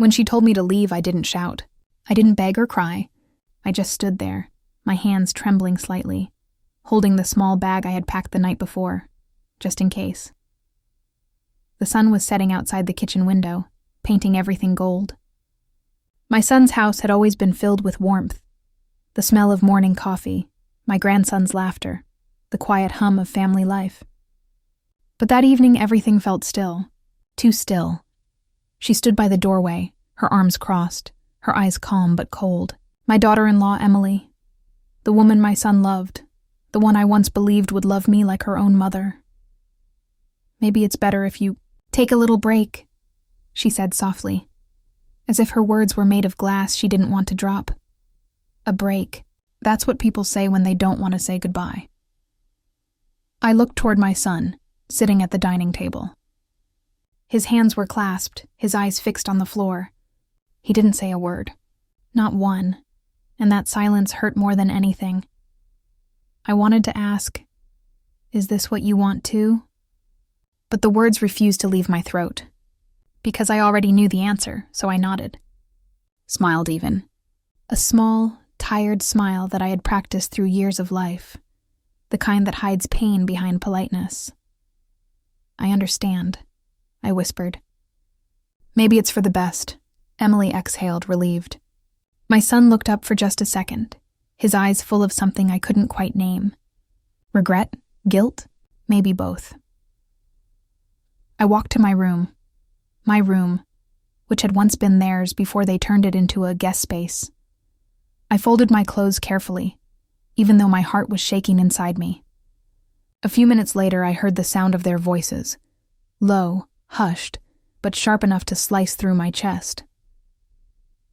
When she told me to leave, I didn't shout. I didn't beg or cry. I just stood there, my hands trembling slightly, holding the small bag I had packed the night before, just in case. The sun was setting outside the kitchen window, painting everything gold. My son's house had always been filled with warmth, the smell of morning coffee, my grandson's laughter, the quiet hum of family life. But that evening everything felt still, too still. She stood by the doorway, her arms crossed, her eyes calm but cold. My daughter-in-law, Emily, the woman my son loved, the one I once believed would love me like her own mother. "Maybe it's better if you take a little break," she said softly, as if her words were made of glass she didn't want to drop. A break. That's what people say when they don't want to say goodbye. I looked toward my son, sitting at the dining table. His hands were clasped, his eyes fixed on the floor. He didn't say a word. Not one. And that silence hurt more than anything. I wanted to ask, "Is this what you want too?" But the words refused to leave my throat. Because I already knew the answer, so I nodded. Smiled even. A small, tired smile that I had practiced through years of life. The kind that hides pain behind politeness. "I understand," I whispered. "Maybe it's for the best," Emily exhaled, relieved. My son looked up for just a second, his eyes full of something I couldn't quite name. Regret? Guilt? Maybe both. I walked to my room, which had once been theirs before they turned it into a guest space. I folded my clothes carefully, even though my heart was shaking inside me. A few minutes later, I heard the sound of their voices, low, hushed, but sharp enough to slice through my chest.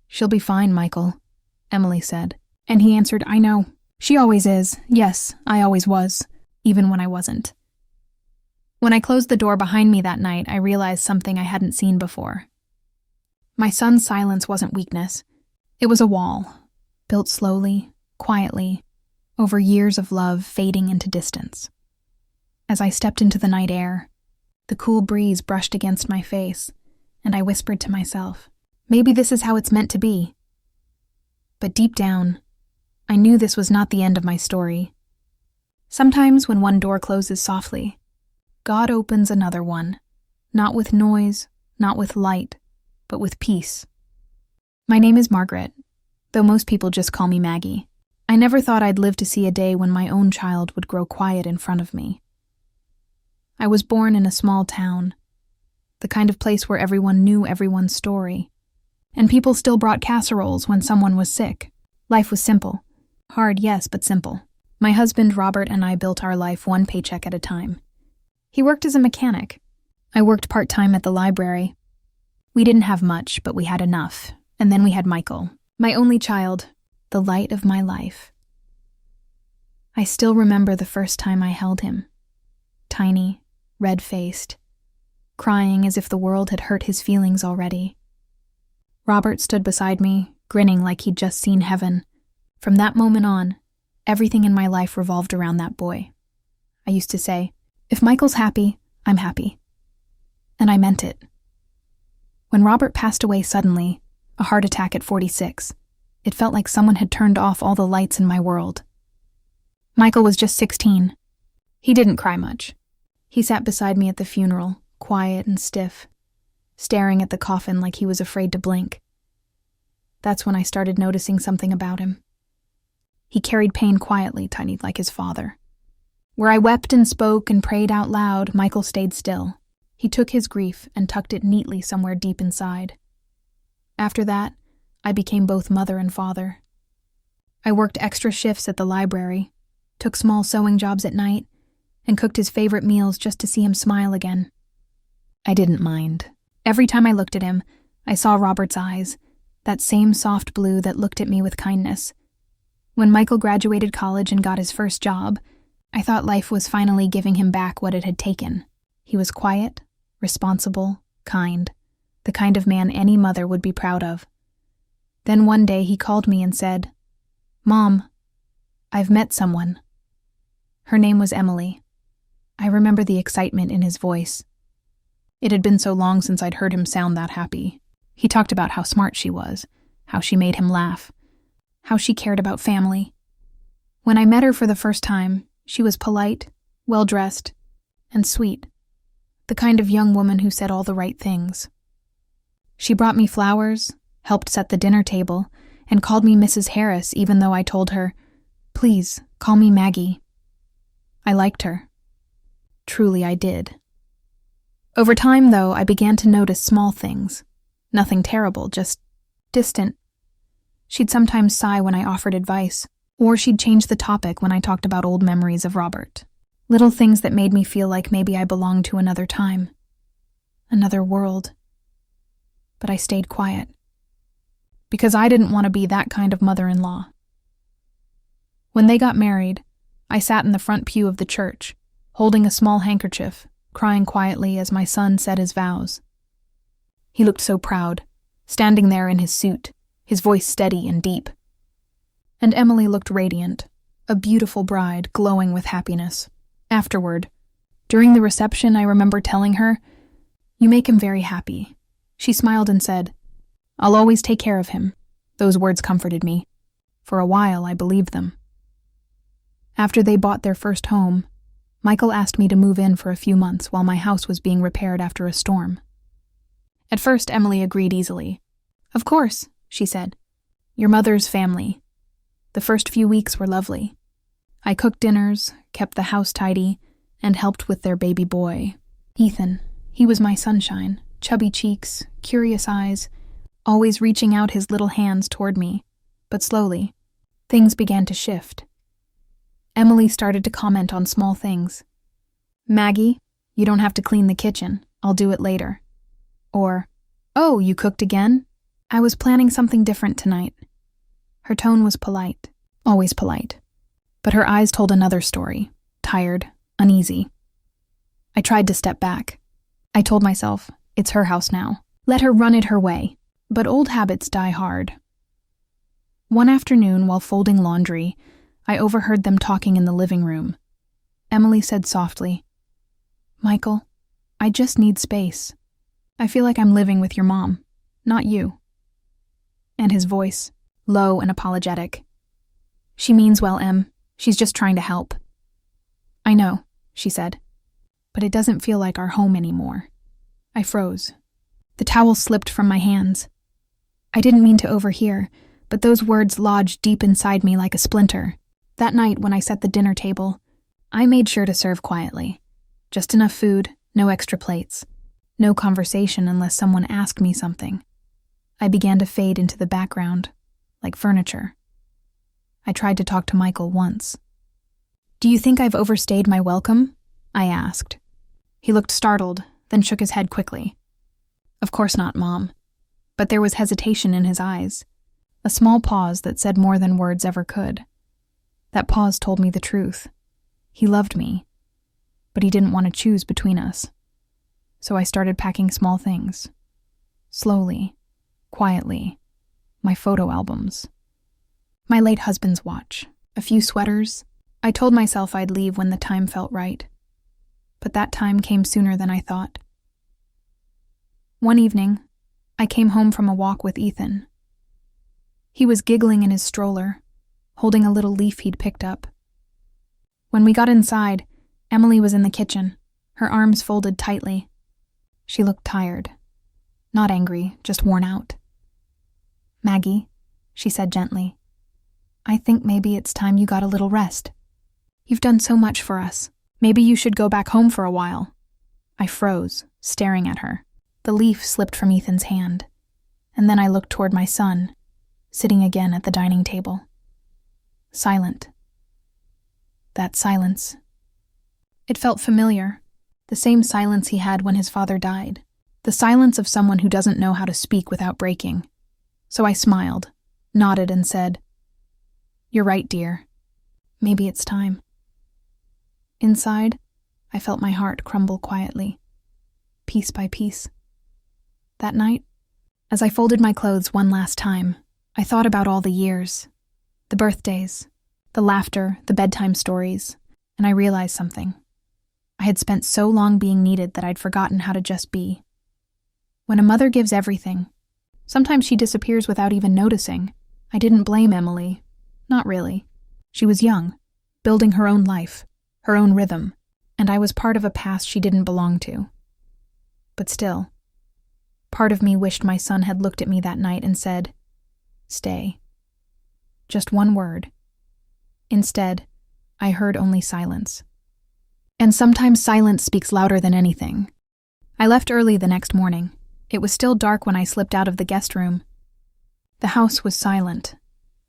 "She'll be fine, Michael," Emily said. And he answered, "I know. She always is. Yes, I always was, even when I wasn't." When I closed the door behind me that night, I realized something I hadn't seen before. My son's silence wasn't weakness. It was a wall, built slowly, quietly, over years of love fading into distance. As I stepped into the night air, the cool breeze brushed against my face, and I whispered to myself, "Maybe this is how it's meant to be." But deep down, I knew this was not the end of my story. Sometimes when one door closes softly, God opens another one, not with noise, not with light, but with peace. My name is Margaret, though most people just call me Maggie. I never thought I'd live to see a day when my own child would grow quiet in front of me. I was born in a small town, the kind of place where everyone knew everyone's story, and people still brought casseroles when someone was sick. Life was simple. Hard, yes, but simple. My husband, Robert, and I built our life one paycheck at a time. He worked as a mechanic. I worked part-time at the library. We didn't have much, but we had enough. And then we had Michael, my only child, the light of my life. I still remember the first time I held him. Tiny, red-faced, crying as if the world had hurt his feelings already. Robert stood beside me, grinning like he'd just seen heaven. From that moment on, everything in my life revolved around that boy. I used to say, "If Michael's happy, I'm happy." And I meant it. When Robert passed away suddenly, a heart attack at 46, it felt like someone had turned off all the lights in my world. Michael was just 16. He didn't cry much. He sat beside me at the funeral, quiet and stiff, staring at the coffin like he was afraid to blink. That's when I started noticing something about him. He carried pain quietly, tiny like his father. Where I wept and spoke and prayed out loud, Michael stayed still. He took his grief and tucked it neatly somewhere deep inside. After that, I became both mother and father. I worked extra shifts at the library, took small sewing jobs at night, and cooked his favorite meals just to see him smile again. I didn't mind. Every time I looked at him, I saw Robert's eyes, that same soft blue that looked at me with kindness. When Michael graduated college and got his first job, I thought life was finally giving him back what it had taken. He was quiet, responsible, kind, the kind of man any mother would be proud of. Then one day he called me and said, "Mom, I've met someone." Her name was Emily. I remember the excitement in his voice. It had been so long since I'd heard him sound that happy. He talked about how smart she was, how she made him laugh, how she cared about family. When I met her for the first time, she was polite, well-dressed, and sweet, the kind of young woman who said all the right things. She brought me flowers, helped set the dinner table, and called me Mrs. Harris even though I told her, "Please, call me Maggie." I liked her. Truly, I did. Over time, though, I began to notice small things. Nothing terrible, just distant. She'd sometimes sigh when I offered advice, or she'd change the topic when I talked about old memories of Robert. Little things that made me feel like maybe I belonged to another time, another world. But I stayed quiet, because I didn't want to be that kind of mother-in-law. When they got married, I sat in the front pew of the church, holding a small handkerchief, crying quietly as my son said his vows. He looked so proud, standing there in his suit, his voice steady and deep. And Emily looked radiant, a beautiful bride glowing with happiness. Afterward, during the reception, I remember telling her, "You make him very happy." She smiled and said, "I'll always take care of him." Those words comforted me. For a while, I believed them. After they bought their first home, Michael asked me to move in for a few months while my house was being repaired after a storm. At first, Emily agreed easily. "Of course," she said. "Your mother's family." The first few weeks were lovely. I cooked dinners, kept the house tidy, and helped with their baby boy, Ethan. He was my sunshine, chubby cheeks, curious eyes, always reaching out his little hands toward me. But slowly, things began to shift. Emily started to comment on small things. "Maggie, you don't have to clean the kitchen. I'll do it later." Or, "Oh, you cooked again? I was planning something different tonight." Her tone was polite, always polite. But her eyes told another story, tired, uneasy. I tried to step back. I told myself, it's her house now. Let her run it her way. But old habits die hard. One afternoon, while folding laundry, I overheard them talking in the living room. Emily said softly, "Michael, I just need space. I feel like I'm living with your mom, not you." And his voice, low and apologetic. "She means well, Em. She's just trying to help." "I know," she said, "but it doesn't feel like our home anymore." I froze. The towel slipped from my hands. I didn't mean to overhear, but those words lodged deep inside me like a splinter. That night, when I set the dinner table, I made sure to serve quietly. Just enough food, no extra plates. No conversation unless someone asked me something. I began to fade into the background, like furniture. I tried to talk to Michael once. "Do you think I've overstayed my welcome?" I asked. He looked startled, then shook his head quickly. "Of course not, Mom." But there was hesitation in his eyes, a small pause that said more than words ever could. That pause told me the truth. He loved me, but he didn't want to choose between us. So I started packing small things. Slowly, quietly, my photo albums. My late husband's watch, a few sweaters. I told myself I'd leave when the time felt right. But that time came sooner than I thought. One evening, I came home from a walk with Ethan. He was giggling in his stroller, holding a little leaf he'd picked up. When we got inside, Emily was in the kitchen, her arms folded tightly. She looked tired. Not angry, just worn out. "Maggie," she said gently, "I think maybe it's time you got a little rest. You've done so much for us. Maybe you should go back home for a while." I froze, staring at her. The leaf slipped from Ethan's hand, and then I looked toward my son, sitting again at the dining table. Silent. That silence. It felt familiar, the same silence he had when his father died, the silence of someone who doesn't know how to speak without breaking. So I smiled, nodded, and said, "You're right, dear. Maybe it's time." Inside, I felt my heart crumble quietly, piece by piece. That night, as I folded my clothes one last time, I thought about all the years, the birthdays, the laughter, the bedtime stories, and I realized something. I had spent so long being needed that I'd forgotten how to just be. When a mother gives everything, Sometimes she disappears without even noticing. I didn't blame Emily. Not really. She was young, building her own life, her own rhythm, and I was part of a past she didn't belong to. But still, part of me wished my son had looked at me that night and said, "Stay." Just one word. Instead, I heard only silence. And sometimes silence speaks louder than anything. I left early the next morning. It was still dark when I slipped out of the guest room. The house was silent,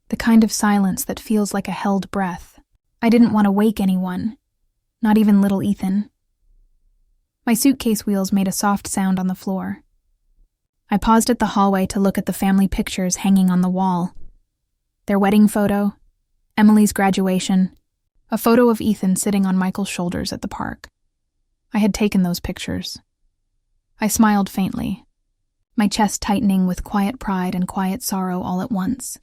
the kind of silence that feels like a held breath. I didn't want to wake anyone, not even little Ethan. My suitcase wheels made a soft sound on the floor. I paused at the hallway to look at the family pictures hanging on the wall. Their wedding photo, Emily's graduation, a photo of Ethan sitting on Michael's shoulders at the park. I had taken those pictures. I smiled faintly, my chest tightening with quiet pride and quiet sorrow all at once.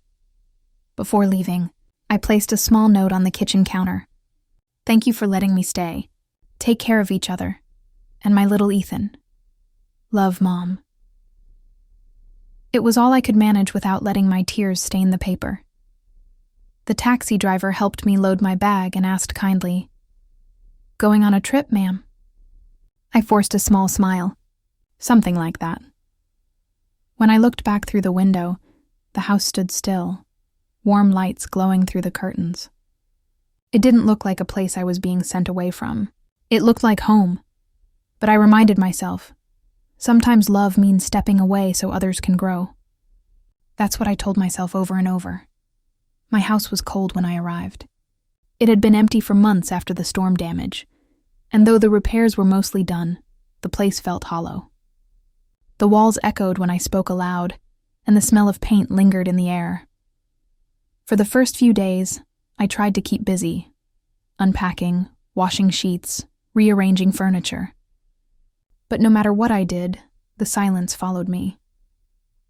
Before leaving, I placed a small note on the kitchen counter. "Thank you for letting me stay. Take care of each other. And my little Ethan. Love, Mom." It was all I could manage without letting my tears stain the paper. The taxi driver helped me load my bag and asked kindly, "Going on a trip, ma'am?" I forced a small smile. Something like that. When I looked back through the window, the house stood still, warm lights glowing through the curtains. It didn't look like a place I was being sent away from. It looked like home. But I reminded myself, sometimes love means stepping away so others can grow. That's what I told myself over and over. My house was cold when I arrived. It had been empty for months after the storm damage, and though the repairs were mostly done, the place felt hollow. The walls echoed when I spoke aloud, and the smell of paint lingered in the air. For the first few days, I tried to keep busy, unpacking, washing sheets, rearranging furniture. But no matter what I did, the silence followed me.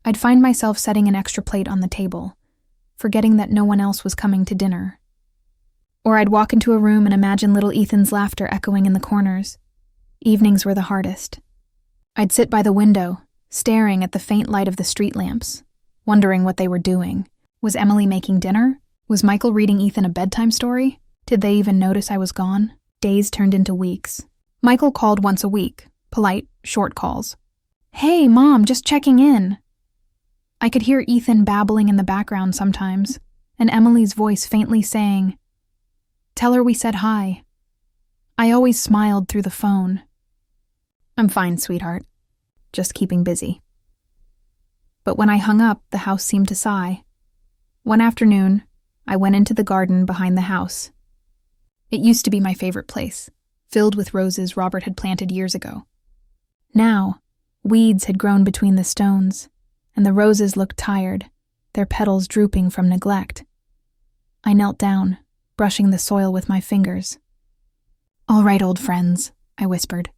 I'd find myself setting an extra plate on the table, forgetting that no one else was coming to dinner. Or I'd walk into a room and imagine little Ethan's laughter echoing in the corners. Evenings were the hardest. I'd sit by the window, staring at the faint light of the street lamps, wondering what they were doing. Was Emily making dinner? Was Michael reading Ethan a bedtime story? Did they even notice I was gone? Days turned into weeks. Michael called once a week, polite, short calls. "Hey, Mom, just checking in." I could hear Ethan babbling in the background sometimes, and Emily's voice faintly saying, "Tell her we said hi." I always smiled through the phone. "I'm fine, sweetheart. Just keeping busy." But when I hung up, the house seemed to sigh. One afternoon, I went into the garden behind the house. It used to be my favorite place, filled with roses Robert had planted years ago. Now, weeds had grown between the stones, and the roses looked tired, their petals drooping from neglect. I knelt down, brushing the soil with my fingers. "All right, old friends," I whispered.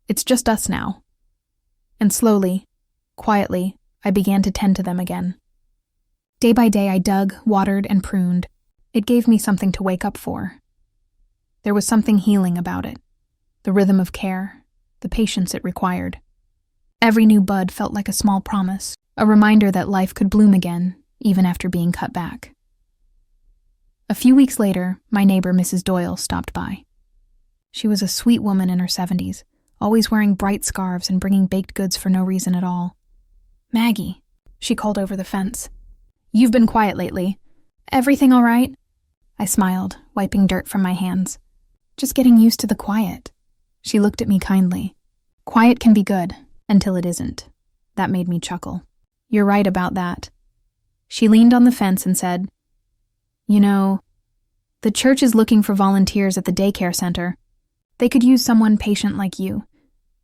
"It's just us now." And slowly, quietly, I began to tend to them again. Day by day, I dug, watered, and pruned. It gave me something to wake up for. There was something healing about it, the rhythm of care, the patience it required. Every new bud felt like a small promise, a reminder that life could bloom again, even after being cut back. A few weeks later, my neighbor, Mrs. Doyle, stopped by. She was a sweet woman in her 70s, always wearing bright scarves and bringing baked goods for no reason at all. "Maggie," she called over the fence. "You've been quiet lately. Everything all right?" I smiled, wiping dirt from my hands. "Just getting used to the quiet." She looked at me kindly. "Quiet can be good, until it isn't." That made me chuckle. "You're right about that." She leaned on the fence and said, "You know, the church is looking for volunteers at the daycare center. They could use someone patient like you."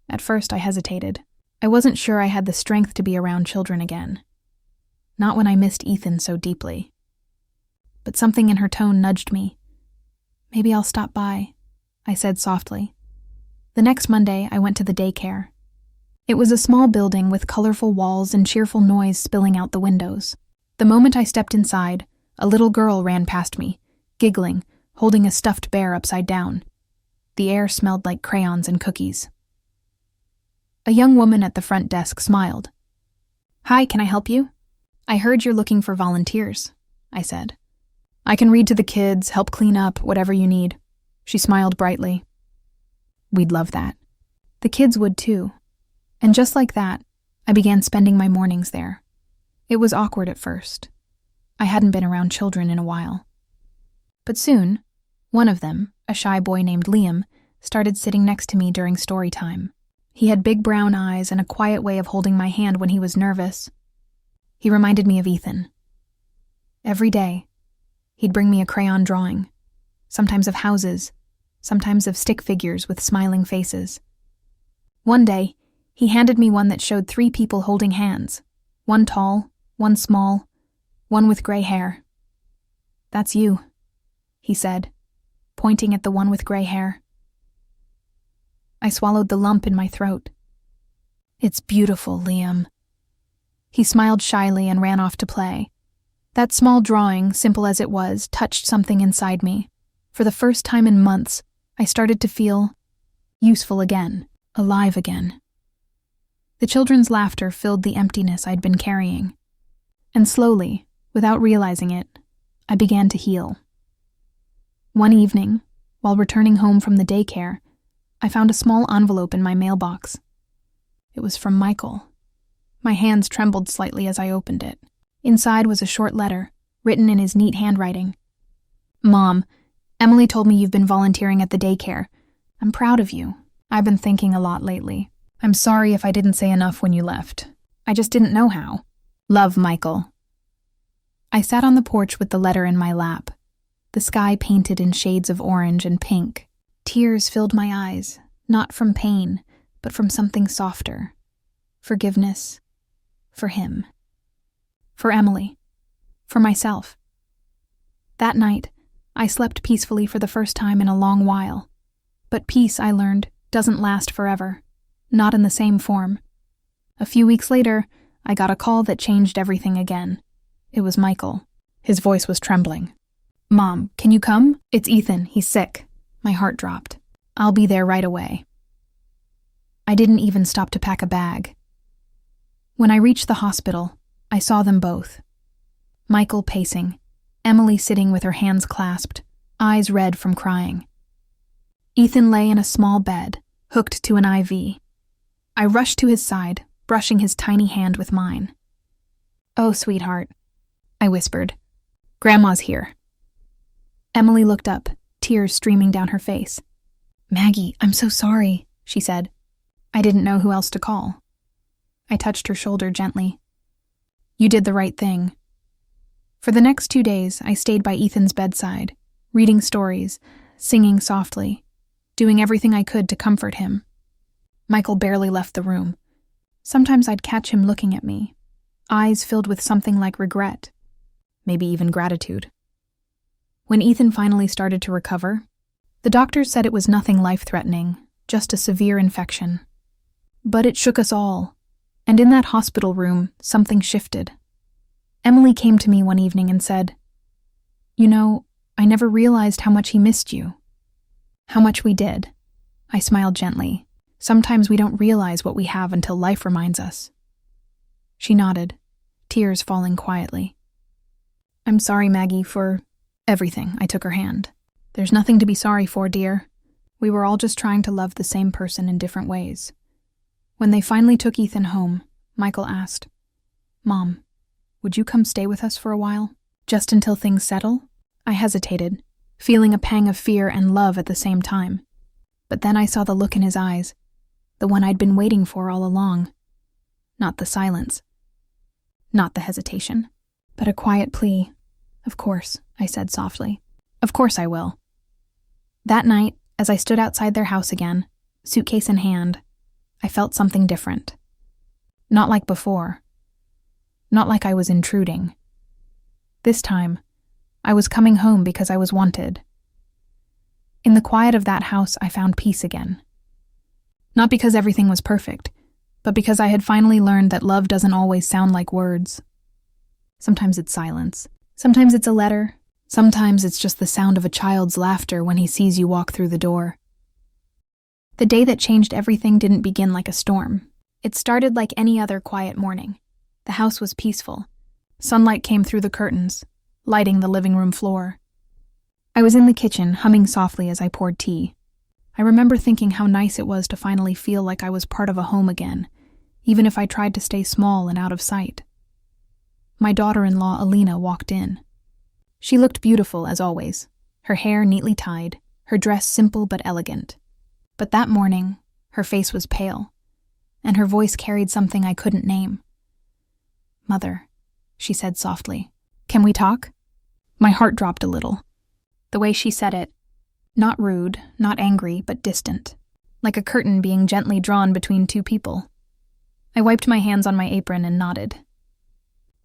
At first, I hesitated. I wasn't sure I had the strength to be around children again. Not when I missed Ethan so deeply. But something in her tone nudged me. "Maybe I'll stop by," I said softly. The next Monday, I went to the daycare. It was a small building with colorful walls and cheerful noise spilling out the windows. The moment I stepped inside, a little girl ran past me, giggling, holding a stuffed bear upside down. The air smelled like crayons and cookies. A young woman at the front desk smiled. Hi, can I help you? I heard you're looking for volunteers, I said. I can read to the kids, help clean up, whatever you need. She smiled brightly. We'd love that. The kids would too. And just like that, I began spending my mornings there. It was awkward at first. I hadn't been around children in a while. But soon, one of them, a shy boy named Liam, started sitting next to me during story time. He had big brown eyes and a quiet way of holding my hand when he was nervous. He reminded me of Ethan. Every day, he'd bring me a crayon drawing, sometimes of houses, sometimes of stick figures with smiling faces. One day, he handed me one that showed 3 people holding hands, one tall, one small, one with gray hair. That's you, he said, pointing at the one with gray hair. I swallowed the lump in my throat. It's beautiful, Liam. He smiled shyly and ran off to play. That small drawing, simple as it was, touched something inside me. For the first time in months, I started to feel useful again, alive again. The children's laughter filled the emptiness I'd been carrying. And slowly, without realizing it, I began to heal. One evening, while returning home from the daycare, I found a small envelope in my mailbox. It was from Michael. My hands trembled slightly as I opened it. Inside was a short letter, written in his neat handwriting. Mom, Emily told me you've been volunteering at the daycare. I'm proud of you. I've been thinking a lot lately. I'm sorry if I didn't say enough when you left. I just didn't know how. Love, Michael. I sat on the porch with the letter in my lap. The sky painted in shades of orange and pink. Tears filled my eyes, not from pain, but from something softer. Forgiveness. For him. For Emily. For myself. That night, I slept peacefully for the first time in a long while. But peace, I learned, doesn't last forever. Not in the same form. A few weeks later, I got a call that changed everything again. It was Michael. His voice was trembling. Mom, can you come? It's Ethan. He's sick. My heart dropped. I'll be there right away. I didn't even stop to pack a bag. When I reached the hospital, I saw them both. Michael pacing, Emily sitting with her hands clasped, eyes red from crying. Ethan lay in a small bed, hooked to an IV. I rushed to his side, brushing his tiny hand with mine. Oh, sweetheart, I whispered. Grandma's here. Emily looked up, tears streaming down her face. Maggie, I'm so sorry, she said. I didn't know who else to call. I touched her shoulder gently. You did the right thing. For the next 2 days, I stayed by Ethan's bedside, reading stories, singing softly, doing everything I could to comfort him. Michael barely left the room. Sometimes I'd catch him looking at me, eyes filled with something like regret, maybe even gratitude. When Ethan finally started to recover, the doctors said it was nothing life-threatening, just a severe infection. But it shook us all, and in that hospital room, something shifted. Emily came to me one evening and said, You know, I never realized how much he missed you. How much we did. I smiled gently. Sometimes we don't realize what we have until life reminds us. She nodded, tears falling quietly. I'm sorry, Maggie, for everything. I took her hand. There's nothing to be sorry for, dear. We were all just trying to love the same person in different ways. When they finally took Ethan home, Michael asked, Mom, would you come stay with us for a while? Just until things settle? I hesitated, feeling a pang of fear and love at the same time. But then I saw the look in his eyes, the one I'd been waiting for all along. Not the silence. Not the hesitation, but a quiet plea. Of course, I said softly. Of course I will. That night, as I stood outside their house again, suitcase in hand, I felt something different. Not like before. Not like I was intruding. This time, I was coming home because I was wanted. In the quiet of that house, I found peace again. Not because everything was perfect, but because I had finally learned that love doesn't always sound like words. Sometimes it's silence. Sometimes it's a letter. Sometimes it's just the sound of a child's laughter when he sees you walk through the door. The day that changed everything didn't begin like a storm. It started like any other quiet morning. The house was peaceful. Sunlight came through the curtains, lighting the living room floor. I was in the kitchen, humming softly as I poured tea. I remember thinking how nice it was to finally feel like I was part of a home again, even if I tried to stay small and out of sight. My daughter-in-law, Alina, walked in. She looked beautiful, as always, her hair neatly tied, her dress simple but elegant. But that morning, her face was pale, and her voice carried something I couldn't name. "Mother," she said softly, "can we talk?" My heart dropped a little. The way she said it, not rude, not angry, but distant, like a curtain being gently drawn between two people. I wiped my hands on my apron and nodded.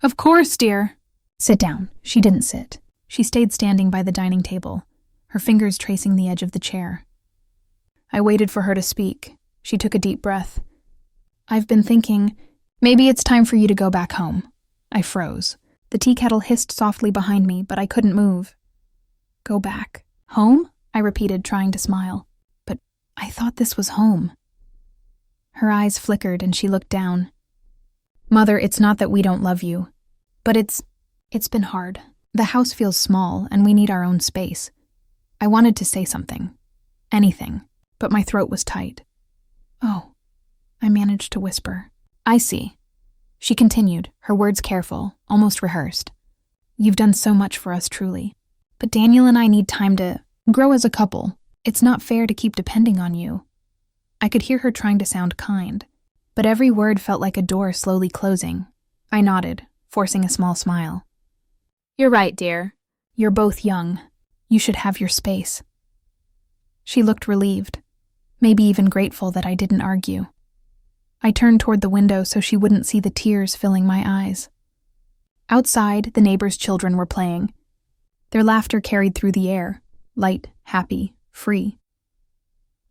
"Of course, dear." "Sit down." She didn't sit. She stayed standing by the dining table, her fingers tracing the edge of the chair. I waited for her to speak. She took a deep breath. "I've been thinking, maybe it's time for you to go back home." I froze. The tea kettle hissed softly behind me, but I couldn't move. "Go back. Home?" I repeated, trying to smile. "But I thought this was home." Her eyes flickered and she looked down. "Mother, it's not that we don't love you, but it's been hard. The house feels small and we need our own space." I wanted to say something. Anything. But my throat was tight. "Oh," I managed to whisper. "I see." She continued, her words careful, almost rehearsed. "You've done so much for us, truly. But Daniel and I need time to grow as a couple. It's not fair to keep depending on you." I could hear her trying to sound kind, but every word felt like a door slowly closing. I nodded, forcing a small smile. "You're right, dear. You're both young. You should have your space." She looked relieved, maybe even grateful that I didn't argue. I turned toward the window so she wouldn't see the tears filling my eyes. Outside, the neighbors' children were playing. Their laughter carried through the air, light, happy, free.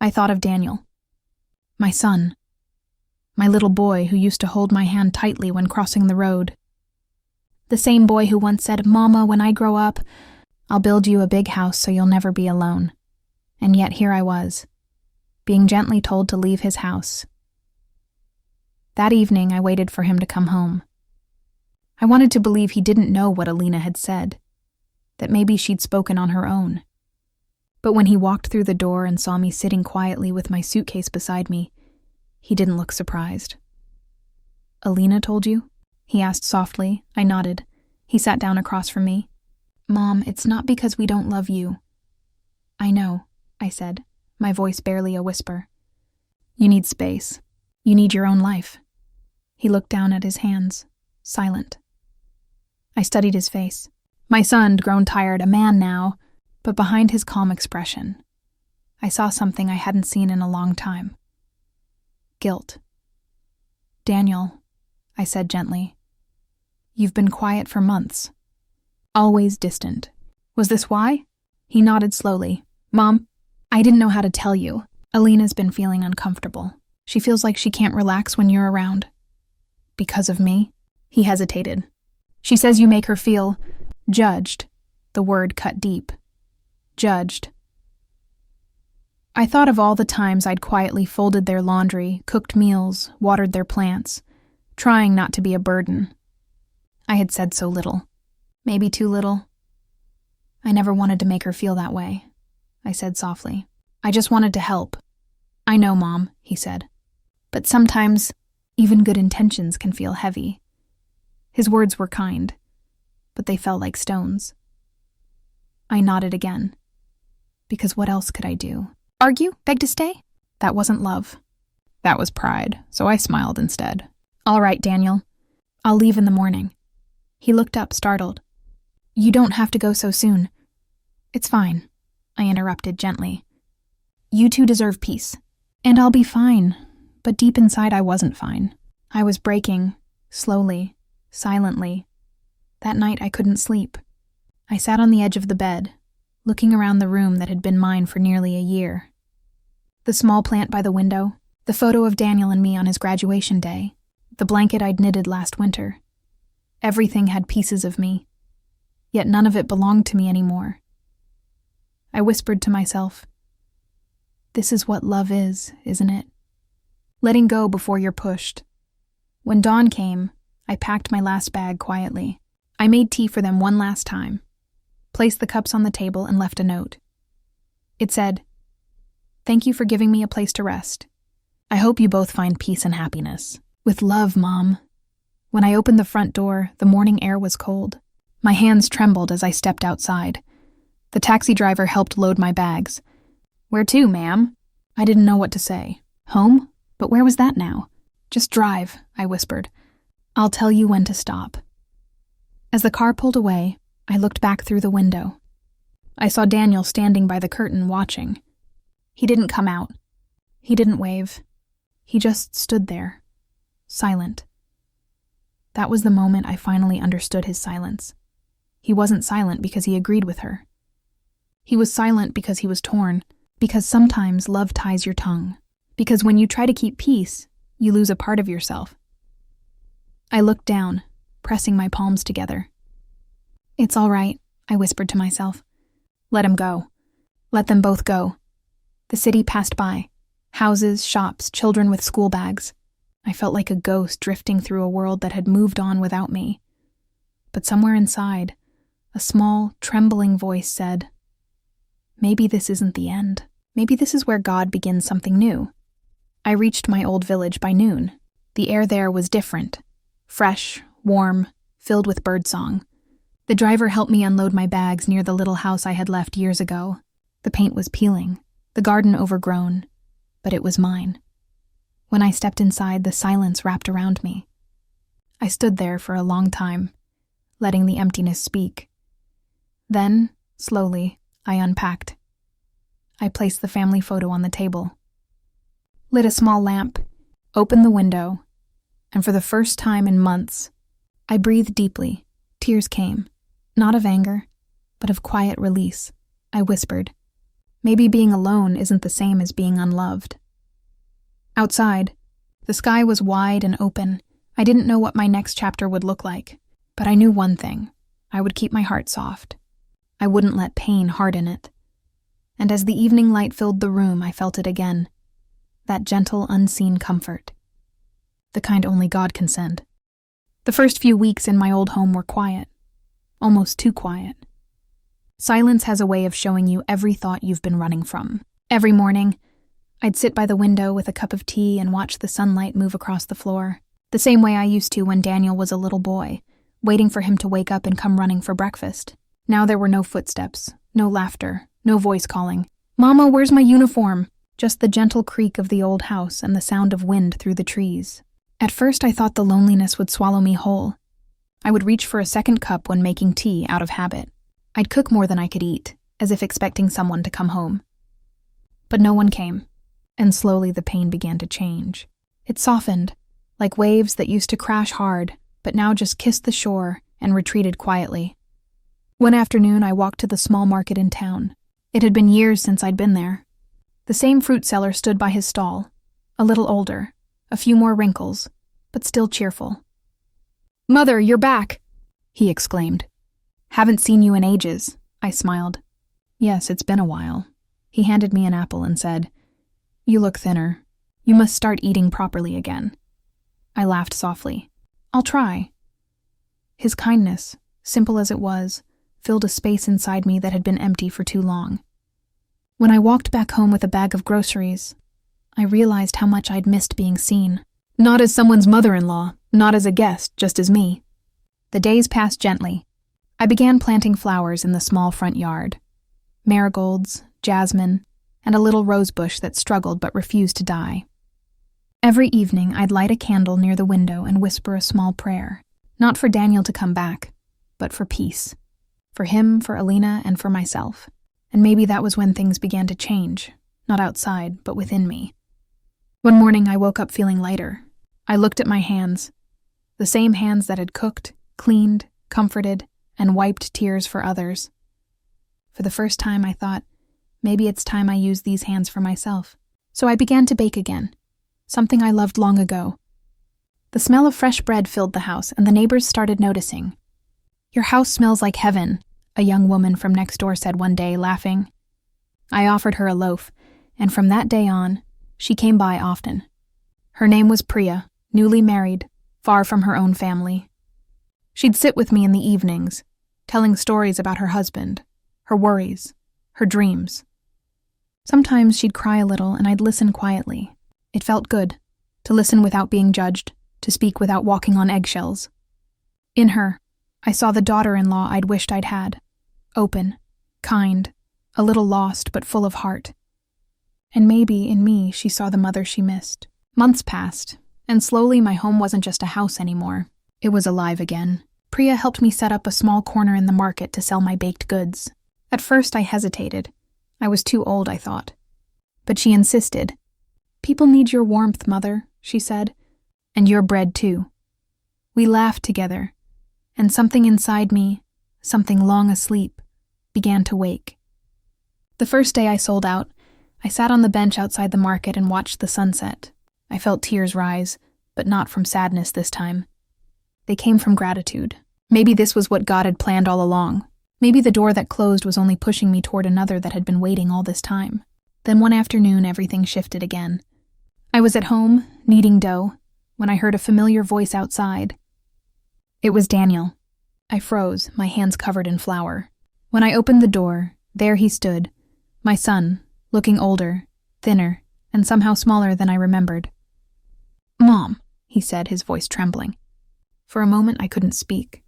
I thought of Daniel. My son. My little boy who used to hold my hand tightly when crossing the road. The same boy who once said, "Mama, when I grow up, I'll build you a big house so you'll never be alone." And yet here I was, being gently told to leave his house. That evening, I waited for him to come home. I wanted to believe he didn't know what Alina had said, that maybe she'd spoken on her own. But when he walked through the door and saw me sitting quietly with my suitcase beside me, he didn't look surprised. "Alina told you?" he asked softly. I nodded. He sat down across from me. "Mom, it's not because we don't love you." "I know," I said, my voice barely a whisper. "You need space. You need your own life." He looked down at his hands, silent. I studied his face. My son'd grown tired, a man now, but behind his calm expression, I saw something I hadn't seen in a long time. Guilt. "Daniel," I said gently, "you've been quiet for months. Always distant. Was this why?" He nodded slowly. "Mom, I didn't know how to tell you. Alina's been feeling uncomfortable. She feels like she can't relax when you're around." "Because of me?" He hesitated. "She says you make her feel judged." The word cut deep. Judged. I thought of all the times I'd quietly folded their laundry, cooked meals, watered their plants, trying not to be a burden. I had said so little. Maybe too little. "I never wanted to make her feel that way," I said softly. "I just wanted to help." "I know, Mom," he said. "But sometimes, even good intentions can feel heavy." His words were kind, but they felt like stones. I nodded again. Because what else could I do? Argue? Beg to stay? That wasn't love. That was pride, so I smiled instead. "All right, Daniel. I'll leave in the morning." He looked up, startled. "You don't have to go so soon." "It's fine," I interrupted gently. "You two deserve peace. And I'll be fine." But deep inside I wasn't fine. I was breaking, slowly, silently. That night I couldn't sleep. I sat on the edge of the bed, looking around the room that had been mine for nearly a year. The small plant by the window, the photo of Daniel and me on his graduation day, the blanket I'd knitted last winter. Everything had pieces of me, yet none of it belonged to me anymore. I whispered to myself, "This is what love is, isn't it? Letting go before you're pushed." When dawn came, I packed my last bag quietly. I made tea for them one last time, placed the cups on the table, and left a note. It said, "Thank you for giving me a place to rest. I hope you both find peace and happiness. With love, Mom." When I opened the front door, the morning air was cold. My hands trembled as I stepped outside. The taxi driver helped load my bags. "Where to, ma'am?" I didn't know what to say. Home? But where was that now? "Just drive," I whispered. "I'll tell you when to stop." As the car pulled away, I looked back through the window. I saw Daniel standing by the curtain watching. He didn't come out. He didn't wave. He just stood there, silent. That was the moment I finally understood his silence. He wasn't silent because he agreed with her. He was silent because he was torn, because sometimes love ties your tongue, because when you try to keep peace, you lose a part of yourself. I looked down, pressing my palms together. "It's all right," I whispered to myself. Let him go. Let them both go. The city passed by. Houses, shops, children with school bags. I felt like a ghost drifting through a world that had moved on without me. But somewhere inside, a small, trembling voice said, "Maybe this isn't the end. Maybe this is where God begins something new." I reached my old village by noon. The air there was different. Fresh, warm, filled with birdsong. The driver helped me unload my bags near the little house I had left years ago. The paint was peeling, the garden overgrown, but it was mine. When I stepped inside, the silence wrapped around me. I stood there for a long time, letting the emptiness speak. Then, slowly, I unpacked. I placed the family photo on the table, lit a small lamp, opened the window, and for the first time in months, I breathed deeply. Tears came, not of anger, but of quiet release. I whispered, "Maybe being alone isn't the same as being unloved." Outside, the sky was wide and open. I didn't know what my next chapter would look like, but I knew one thing. I would keep my heart soft. I wouldn't let pain harden it. And as the evening light filled the room, I felt it again. That gentle, unseen comfort. The kind only God can send. The first few weeks in my old home were quiet. Almost too quiet. Silence has a way of showing you every thought you've been running from. Every morning, I'd sit by the window with a cup of tea and watch the sunlight move across the floor, the same way I used to when Daniel was a little boy, waiting for him to wake up and come running for breakfast. Now there were no footsteps, no laughter, no voice calling, "Mama, where's my uniform?" Just the gentle creak of the old house and the sound of wind through the trees. At first I thought the loneliness would swallow me whole. I would reach for a second cup when making tea out of habit. I'd cook more than I could eat, as if expecting someone to come home. But no one came, and slowly the pain began to change. It softened, like waves that used to crash hard, but now just kissed the shore and retreated quietly. One afternoon I walked to the small market in town. It had been years since I'd been there. The same fruit seller stood by his stall, a little older, a few more wrinkles, but still cheerful. "Mother, you're back!" he exclaimed. "Haven't seen you in ages," I smiled. "Yes, it's been a while." He handed me an apple and said, "You look thinner. You must start eating properly again." I laughed softly. "I'll try." His kindness, simple as it was, filled a space inside me that had been empty for too long. When I walked back home with a bag of groceries, I realized how much I'd missed being seen. Not as someone's mother-in-law, not as a guest, just as me. The days passed gently. I began planting flowers in the small front yard. Marigolds, jasmine, and a little rose bush that struggled but refused to die. Every evening I'd light a candle near the window and whisper a small prayer, not for Daniel to come back, but for peace. For him, for Alina, and for myself. And maybe that was when things began to change, not outside, but within me. One morning I woke up feeling lighter. I looked at my hands, the same hands that had cooked, cleaned, comforted, and wiped tears for others. For the first time I thought, maybe it's time I use these hands for myself. So I began to bake again, something I loved long ago. The smell of fresh bread filled the house, and the neighbors started noticing. "Your house smells like heaven," a young woman from next door said one day, laughing. I offered her a loaf, and from that day on, she came by often. Her name was Priya, newly married, far from her own family. She'd sit with me in the evenings, telling stories about her husband, her worries, her dreams. Sometimes she'd cry a little and I'd listen quietly. It felt good, to listen without being judged, to speak without walking on eggshells. In her, I saw the daughter-in-law I'd wished I'd had. Open, kind, a little lost but full of heart. And maybe in me she saw the mother she missed. Months passed, and slowly my home wasn't just a house anymore. It was alive again. Priya helped me set up a small corner in the market to sell my baked goods. At first I hesitated. I was too old, I thought. But she insisted. "People need your warmth, Mother," she said. "And your bread, too." We laughed together, and something inside me, something long asleep, began to wake. The first day I sold out, I sat on the bench outside the market and watched the sunset. I felt tears rise, but not from sadness this time. They came from gratitude. Maybe this was what God had planned all along. Maybe the door that closed was only pushing me toward another that had been waiting all this time. Then one afternoon, everything shifted again. I was at home, kneading dough, when I heard a familiar voice outside. It was Daniel. I froze, my hands covered in flour. When I opened the door, there he stood, my son, looking older, thinner, and somehow smaller than I remembered. "Mom," he said, his voice trembling. For a moment I couldn't speak.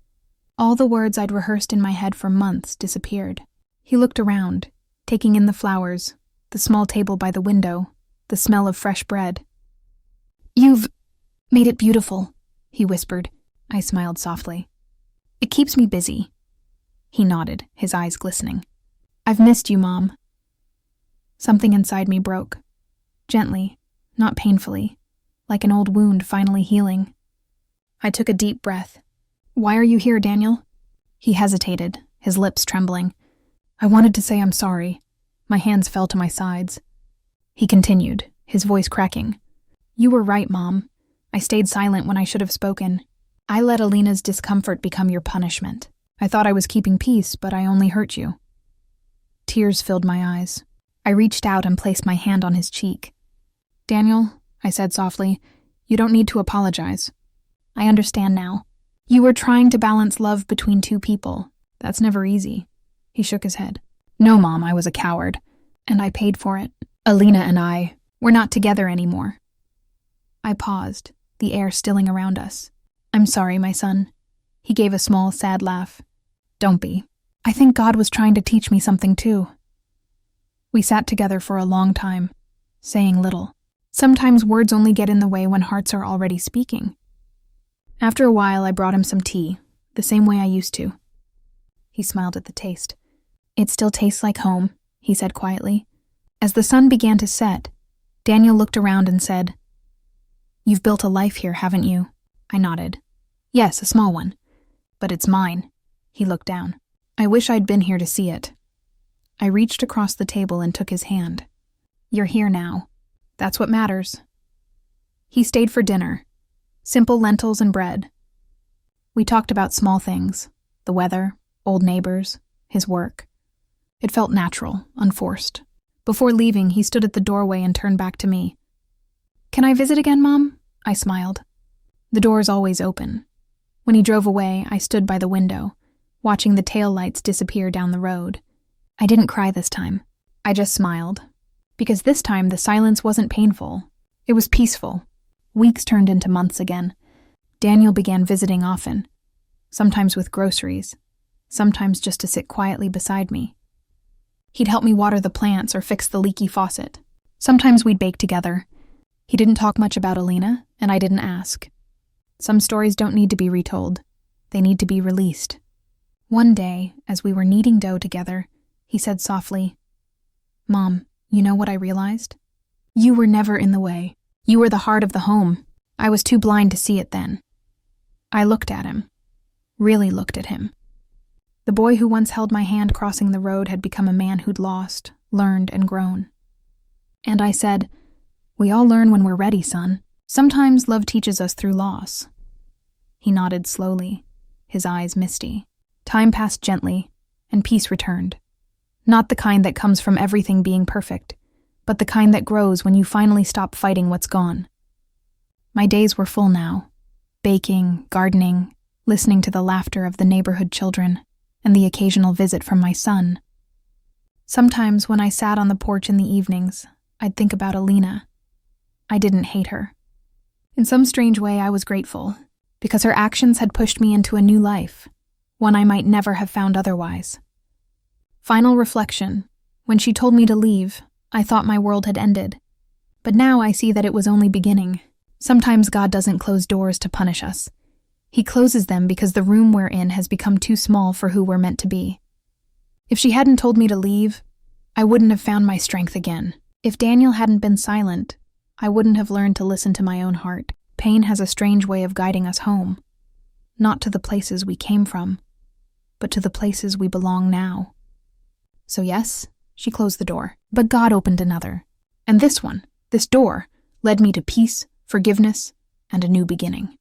All the words I'd rehearsed in my head for months disappeared. He looked around, taking in the flowers, the small table by the window, the smell of fresh bread. "You've made it beautiful," he whispered. I smiled softly. "It keeps me busy." He nodded, his eyes glistening. "I've missed you, Mom." Something inside me broke. Gently, not painfully, like an old wound finally healing. I took a deep breath. "Why are you here, Daniel?" He hesitated, his lips trembling. I wanted to say I'm sorry. My hands fell to my sides. He continued, his voice cracking. "You were right, Mom. I stayed silent when I should have spoken. I let Alina's discomfort become your punishment. I thought I was keeping peace, but I only hurt you." Tears filled my eyes. I reached out and placed my hand on his cheek. "Daniel," I said softly, "you don't need to apologize. I understand now. You were trying to balance love between two people. That's never easy." He shook his head. "No, Mom, I was a coward. And I paid for it. Alina and I, we're not together anymore." I paused, the air stilling around us. "I'm sorry, my son." He gave a small, sad laugh. "Don't be. I think God was trying to teach me something too." We sat together for a long time, saying little. Sometimes words only get in the way when hearts are already speaking. After a while, I brought him some tea, the same way I used to. He smiled at the taste. "It still tastes like home," he said quietly. As the sun began to set, Daniel looked around and said, "You've built a life here, haven't you?" I nodded. "Yes, a small one. But it's mine." He looked down. "I wish I'd been here to see it." I reached across the table and took his hand. "You're here now. That's what matters." He stayed for dinner. Simple lentils and bread. We talked about small things, the weather, old neighbors, his work. It felt natural, unforced. Before leaving, he stood at the doorway and turned back to me. "Can I visit again, Mom?" I smiled. "The door's always open." When he drove away, I stood by the window, watching the taillights disappear down the road. I didn't cry this time. I just smiled. Because this time, the silence wasn't painful. It was peaceful. Weeks turned into months again. Daniel began visiting often, sometimes with groceries, sometimes just to sit quietly beside me. He'd help me water the plants or fix the leaky faucet. Sometimes we'd bake together. He didn't talk much about Alina, and I didn't ask. Some stories don't need to be retold. They need to be released. One day, as we were kneading dough together, he said softly, "Mom, you know what I realized? You were never in the way. You were the heart of the home. I was too blind to see it then." I looked at him. Really looked at him. The boy who once held my hand crossing the road had become a man who'd lost, learned, and grown. And I said, "We all learn when we're ready, son. Sometimes love teaches us through loss." He nodded slowly, his eyes misty. Time passed gently, and peace returned. Not the kind that comes from everything being perfect, but the kind that grows when you finally stop fighting what's gone. My days were full now. baking, gardening, listening to the laughter of the neighborhood children, and the occasional visit from my son. Sometimes when I sat on the porch in the evenings, I'd think about Alina. I didn't hate her. In some strange way, I was grateful, because her actions had pushed me into a new life, one I might never have found otherwise. Final reflection. When she told me to leave, I thought my world had ended. But now I see that it was only beginning. Sometimes God doesn't close doors to punish us. He closes them because the room we're in has become too small for who we're meant to be. If she hadn't told me to leave, I wouldn't have found my strength again. If Daniel hadn't been silent, I wouldn't have learned to listen to my own heart. Pain has a strange way of guiding us home. Not to the places we came from, but to the places we belong now. So yes, she closed the door, but God opened another. And this door, led me to peace, forgiveness, and a new beginning.